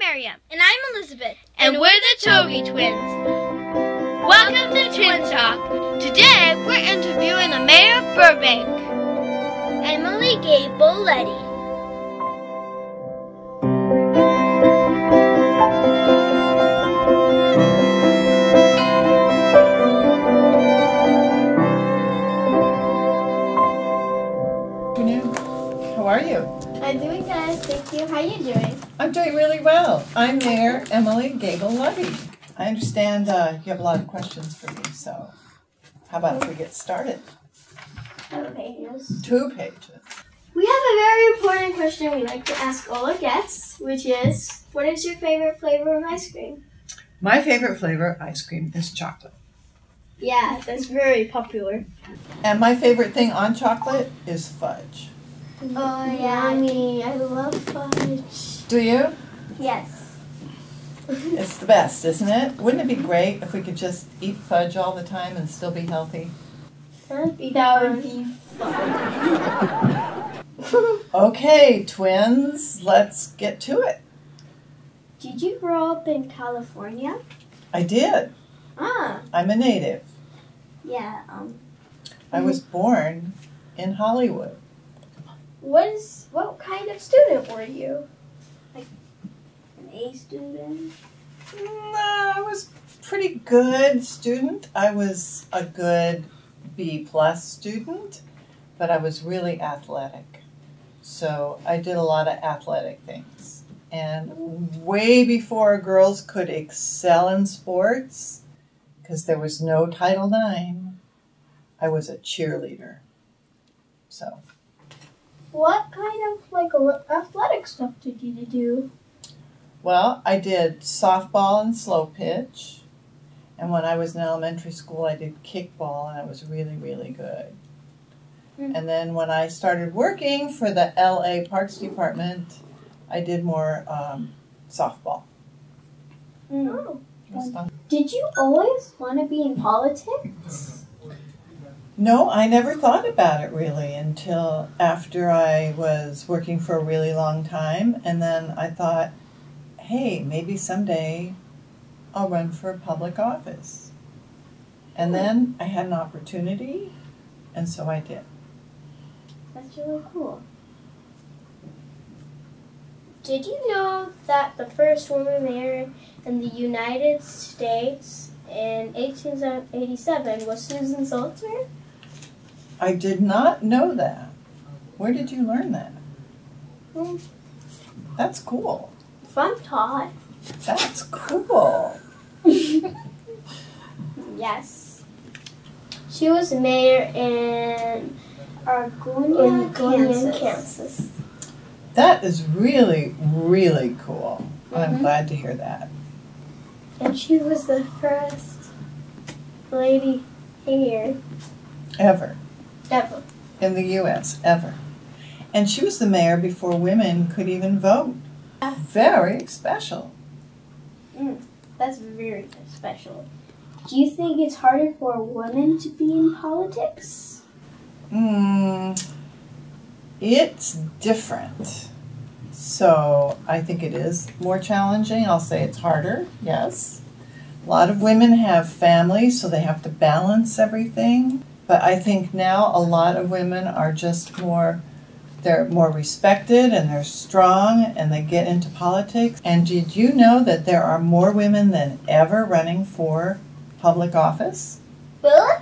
Mariam. And I'm Elizabeth. And we're the Tovey twins. Welcome to Twin Talk. Today we're interviewing the mayor of Burbank, Emily Gabel-Luddy. How are you? I'm doing good, thank you. How are you doing? I'm doing really well. I'm Mayor Emily Gabel-Luddy. I understand you have a lot of questions for me, so how about if we get started? 2 pages. 2 pages. We have a very important question we like to ask all our guests, which is, what is your favorite flavor of ice cream? My favorite flavor of ice cream is chocolate. Yeah, that's very popular. And my favorite thing on chocolate is fudge. Oh, yummy. I love fudge. Do you? Yes. It's the best, isn't it? Wouldn't it be great if we could just eat fudge all the time and still be healthy? That would be fun. Okay, twins, let's get to it. Did you grow up in California? I did. Ah. I'm a native. Yeah. I was born in Hollywood. What kind of student were you? Like an A student? No, I was a pretty good student. I was a good B+ student, but I was really athletic. So I did a lot of athletic things. And way before girls could excel in sports, because there was no Title IX, I was a cheerleader. So. What kind of athletic stuff did you do? Well, I did softball and slow pitch. And when I was in elementary school, I did kickball, and I was really, really good. And then when I started working for the LA Parks Department, I did more softball. Oh. It was fun. Did you always want to be in politics? No, I never thought about it really until after I was working for a really long time. And then I thought, hey, maybe someday I'll run for a public office. And then I had an opportunity, and so I did. That's really cool. Did you know that the first woman mayor in the United States in 1887 was Susan Salter? I did not know that. Where did you learn that? That's cool. From Todd. That's cool. Yes. She was mayor in Argonia, Kansas. That is really, really cool. I'm glad to hear that. And she was the first lady here. Ever. Ever. In the U.S., ever. And she was the mayor before women could even vote. Very special. That's very special. Do you think it's harder for women to be in politics? It's different. So I think it is more challenging. I'll say it's harder, yes. A lot of women have families, so they have to balance everything. But I think now a lot of women are just they're more respected and they're strong and they get into politics. And did you know that there are more women than ever running for public office? Really?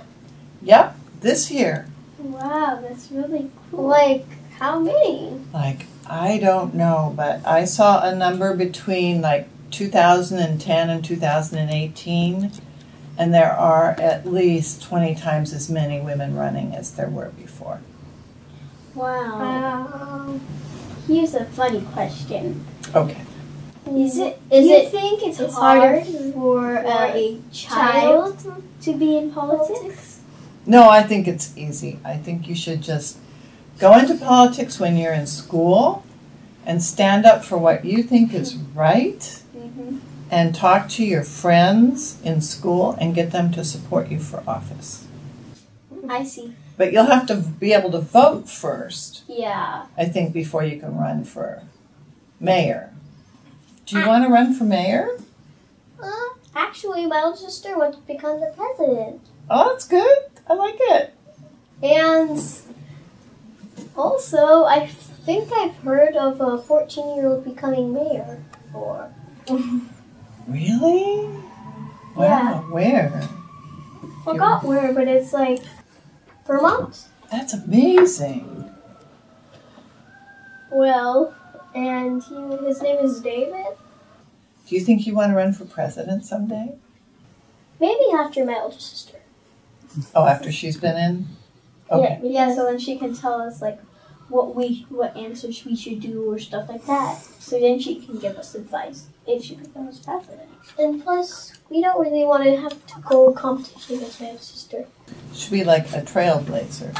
Yep, this year. Wow, that's really cool. Like, how many? I don't know, but I saw a number between 2010 and 2018, and there are at least 20 times as many women running as there were before. Wow. Here's a funny question. Okay. Do you think it's harder for a child to be in politics? No, I think it's easy. I think you should just go into politics when you're in school and stand up for what you think is right and talk to your friends in school and get them to support you for office. I see. But you'll have to be able to vote first. Yeah. I think before you can run for mayor. Do you want to run for mayor? Actually, my older sister wants to become the president. Oh, that's good. I like it. And also, I think I've heard of a 14-year-old becoming mayor before. Really? Wow, Yeah. where? Forgot where, but it's like Vermont. That's amazing. Well, and his name is David. Do you think you want to run for president someday? Maybe after my older sister. Oh, after she's been in? Okay. Yeah, so then she can tell us like what answers we should do or stuff like that. So then she can give us advice if she becomes president. And plus, we don't really want to have to go competition with my sister. Should be like a trailblazer.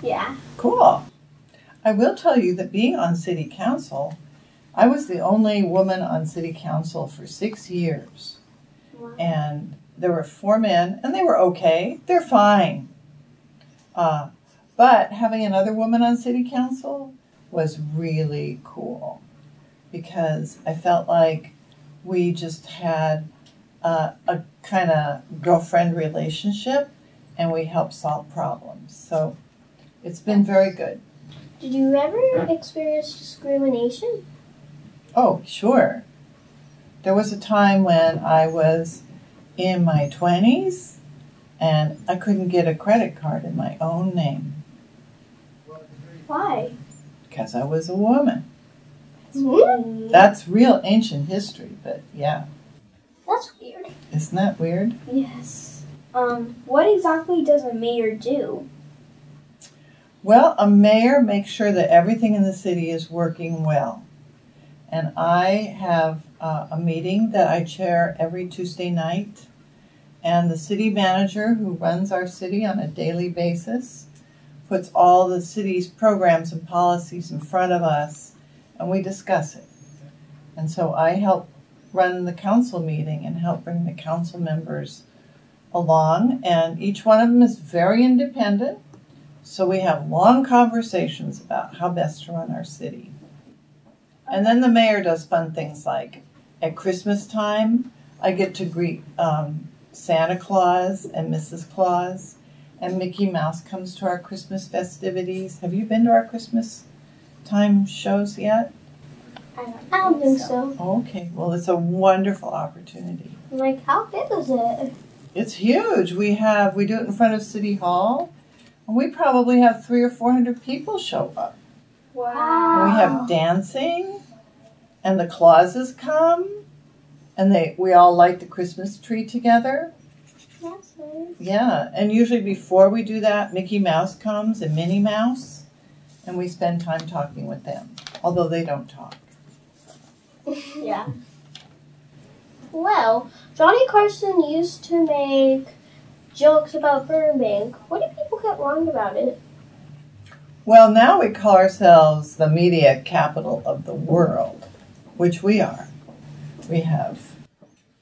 Yeah. Cool. I will tell you that being on city council, I was the only woman on city council for 6 years. Wow. And there were 4 men, and they were okay. They're fine. But having another woman on city council was really cool because I felt like we just had a kind of girlfriend relationship and we helped solve problems. So it's been very good. Did you ever experience discrimination? Oh, sure. There was a time when I was in my 20s and I couldn't get a credit card in my own name. Why? Because I was a woman. Mm. That's real ancient history, but yeah. That's weird. Isn't that weird? Yes. What exactly does a mayor do? Well, a mayor makes sure that everything in the city is working well. And I have a meeting that I chair every Tuesday night. And the city manager, who runs our city on a daily basis, puts all the city's programs and policies in front of us, and we discuss it. And so I help run the council meeting and help bring the council members along. And each one of them is very independent. So we have long conversations about how best to run our city. And then the mayor does fun things like at Christmas time, I get to greet Santa Claus and Mrs. Claus, and Mickey Mouse comes to our Christmas festivities. Have you been to our Christmas time shows yet? I don't think so. Okay, well, it's a wonderful opportunity. Like, how big is it? It's huge. We do it in front of City Hall, and we probably have 300 or 400 people show up. Wow. And we have dancing, and the Clauses come, and we all light the Christmas tree together. That's nice. Yeah, and usually before we do that, Mickey Mouse comes and Minnie Mouse, and we spend time talking with them, although they don't talk. Yeah. Well, Johnny Carson used to make jokes about Burbank. What do people get wrong about it? Well, now we call ourselves the media capital of the world, which we are. We have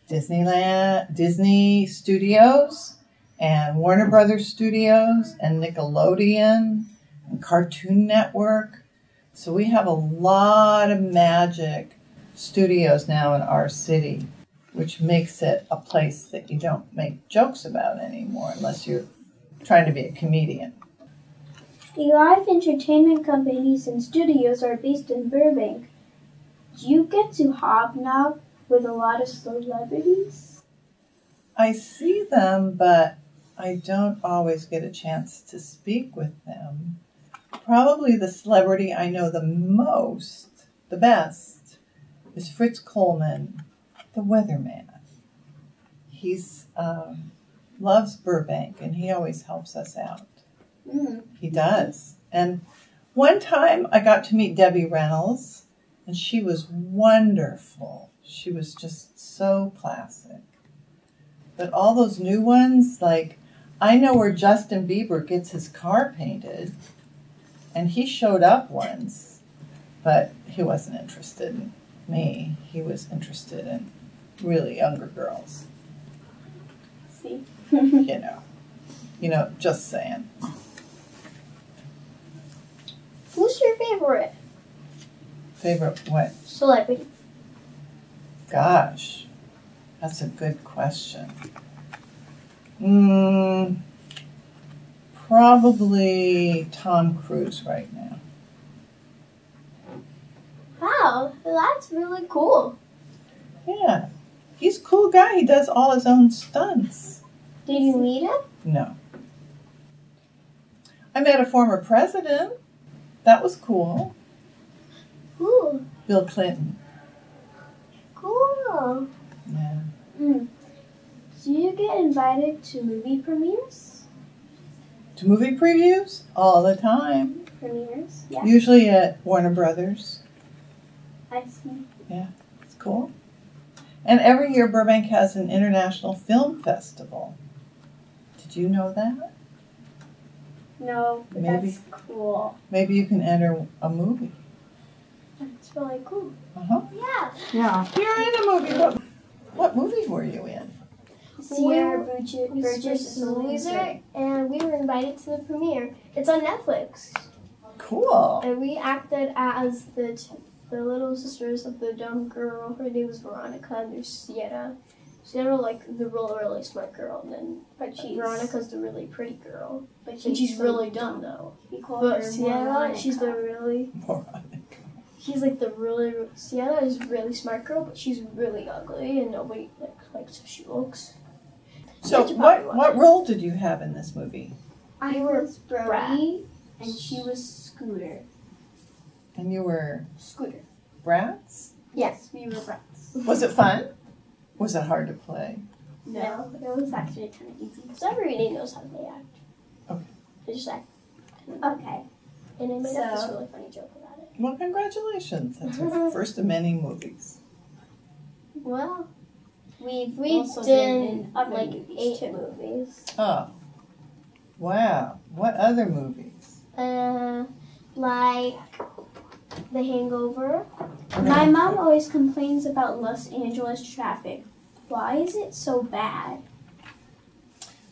Disney Studios, and Warner Brothers Studios, and Nickelodeon, and Cartoon Network. So we have a lot of magic studios now in our city, which makes it a place that you don't make jokes about anymore unless you're trying to be a comedian. The live entertainment companies and studios are based in Burbank. Do you get to hobnob with a lot of celebrities? I see them, but I don't always get a chance to speak with them. Probably the celebrity I know the most, the best, is Fritz Coleman, the weatherman. He's loves Burbank, and he always helps us out. Mm. He does. And one time I got to meet Debbie Reynolds, and she was wonderful. She was just so classic. But all those new ones, like, I know where Justin Bieber gets his car painted, and he showed up once, but he wasn't interested in me. He was interested in really younger girls. See? You know, just saying. Who's your favorite? Favorite what? Celebrity. Gosh, that's a good question. Probably Tom Cruise right now. Wow, that's really cool. Yeah, he's a cool guy. He does all his own stunts. Did you meet him? No. I met a former president. That was cool. Cool. Bill Clinton. Cool. Yeah. Do you get invited to movie premieres? To movie previews? All the time. Premieres, yeah. Usually at Warner Brothers. I see. Yeah, it's cool. And every year Burbank has an international film festival. Did you know that? No, but Maybe. that's cool. Maybe you can enter a movie. That's really cool. Uh-huh. Yeah. Yeah. You're in a movie. What movie were you in? Sierra Burgess is a Loser, and we were invited to the premiere. It's on Netflix. Cool. And we acted as the little sisters of the dumb girl. Her name was Veronica, and there's Sienna. Sienna, like, the really smart girl, and then Veronica's the really pretty girl. And she's really dumb, though. But Sienna, she's the really... She's like Sienna is a really smart girl, but she's really ugly, and nobody likes how she looks. So what role did you have in this movie? I was Brody, and she was Scooter. And you were? Scooter. Brats? Yes, we were brats. Was it fun? Was it hard to play? No, it was actually kind of easy, because everybody knows how they act. Okay. They just act. Okay. And I made up this really funny joke about it. Well, congratulations. That's your first of many movies. Well, we've done like 8 movies. Oh. Wow. What other movies? Like The Hangover. My mom always complains about Los Angeles traffic. Why is it so bad?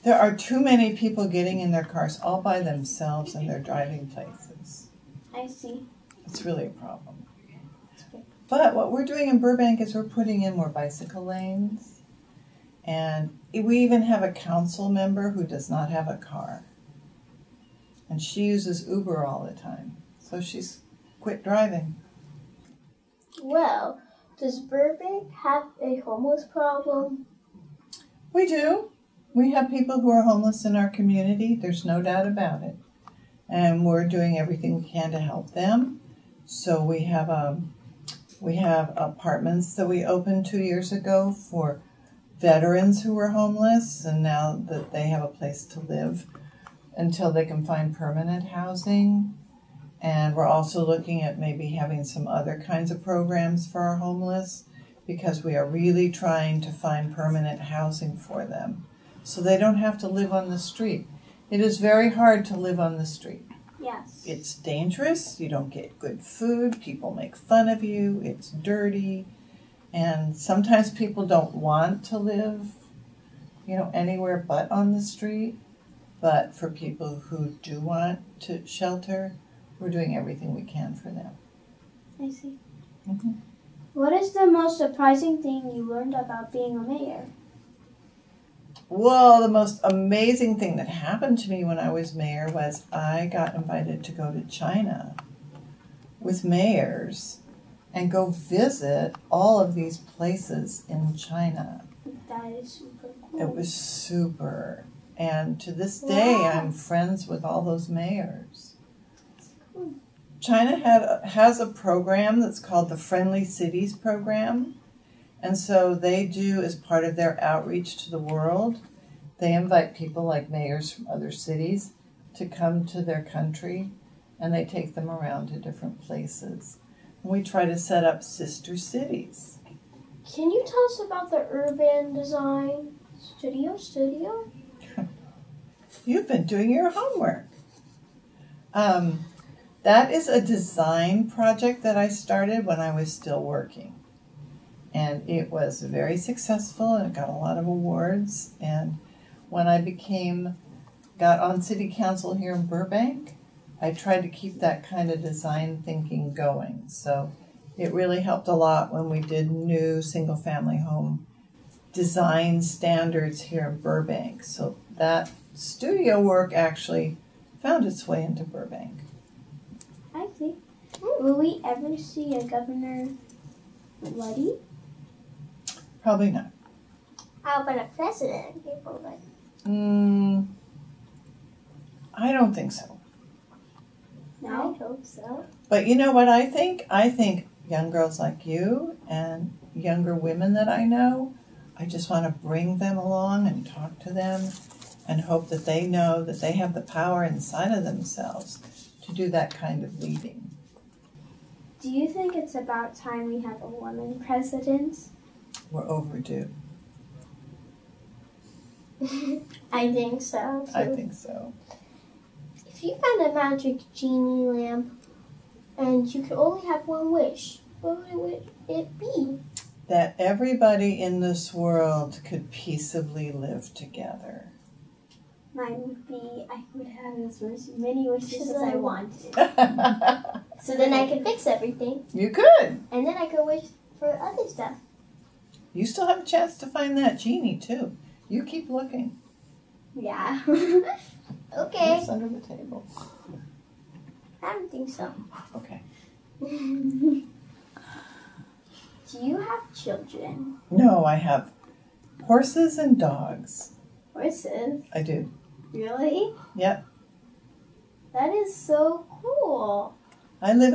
There are too many people getting in their cars all by themselves and they're driving places. I see. It's really a problem. But what we're doing in Burbank is we're putting in more bicycle lanes. And we even have a council member who does not have a car. And she uses Uber all the time. So she's quit driving. Well, does Burbank have a homeless problem? We do. We have people who are homeless in our community. There's no doubt about it. And we're doing everything we can to help them. So we have apartments that we opened 2 years ago for veterans who were homeless, and now that they have a place to live until they can find permanent housing. And we're also looking at maybe having some other kinds of programs for our homeless, because we are really trying to find permanent housing for them so they don't have to live on the street. It is very hard to live on the street. Yes. It's dangerous. You don't get good food. People make fun of you. It's dirty. And sometimes people don't want to live, anywhere but on the street. But for people who do want to shelter, we're doing everything we can for them. I see. Mm-hmm. What is the most surprising thing you learned about being a mayor? Well, the most amazing thing that happened to me when I was mayor was I got invited to go to China with mayors and go visit all of these places in China. That is super cool. It was super. And to this day, I'm friends with all those mayors. Cool. China has a program that's called the Friendly Cities Program. And so they do, as part of their outreach to the world, they invite people like mayors from other cities to come to their country, and they take them around to different places. And we try to set up sister cities. Can you tell us about the urban design studio? You've been doing your homework. That is a design project that I started when I was still working. And it was very successful, and it got a lot of awards. And when I got on city council here in Burbank, I tried to keep that kind of design thinking going. So It really helped a lot when we did new single-family home design standards here in Burbank. So that studio work actually found its way into Burbank. I see. Will we ever see a Governor Luddy? Probably not. How about a President Gabel-Luddy? I don't think so. No, I hope so. But you know what I think? I think young girls like you and younger women that I know, I just want to bring them along and talk to them and hope that they know that they have the power inside of themselves to do that kind of leading. Do you think it's about time we have a woman president? We're overdue. I think so, too. I think so. If you found a magic genie lamp and you could only have one wish, what would it be? That everybody in this world could peaceably live together. Mine would be I would have as many wishes as I wanted. So then I could fix everything. You could. And then I could wish for other stuff. You still have a chance to find that genie, too. You keep looking. Yeah. Okay. It's under the table. I don't think so. Okay. Do you have children? No, I have horses and dogs. Horses? I do. Really? Yep. That is so cool. I live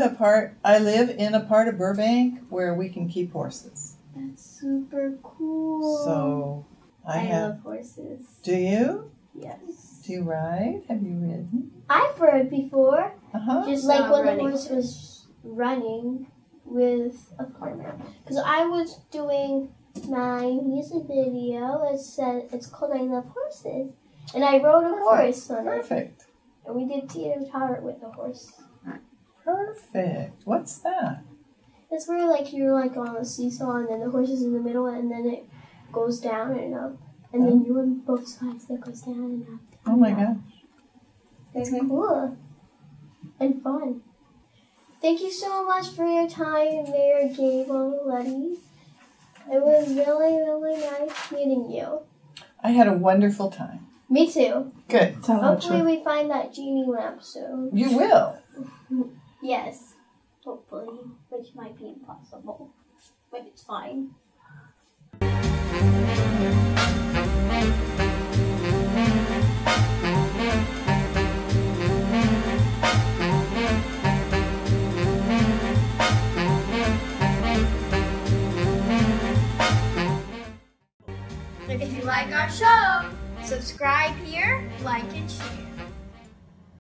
in a part of Burbank where we can keep horses. That's super cool. So I love horses. Do you? Yes. Do you ride? Have you ridden? I've rode before. Uh-huh. Just like when the horse was running with a farmer. Because I was doing my music video. It's called I Love Horses. And I rode a horse on it. Perfect. And we did teeter-totter with the horse. Perfect. What's that? It's where like you're like on a seesaw and then the horse is in the middle and then it goes down and up. And then you're on both sides that goes down and up. Oh my gosh. It's cool. And fun. Thank you so much for your time, Mayor Gabel-Luddy. It was really, really nice meeting you. I had a wonderful time. Me too. Good. Hopefully we find that genie lamp soon. You will. Yes. Hopefully. Which might be impossible. But it's fine. If you like our show, subscribe here, like, and share.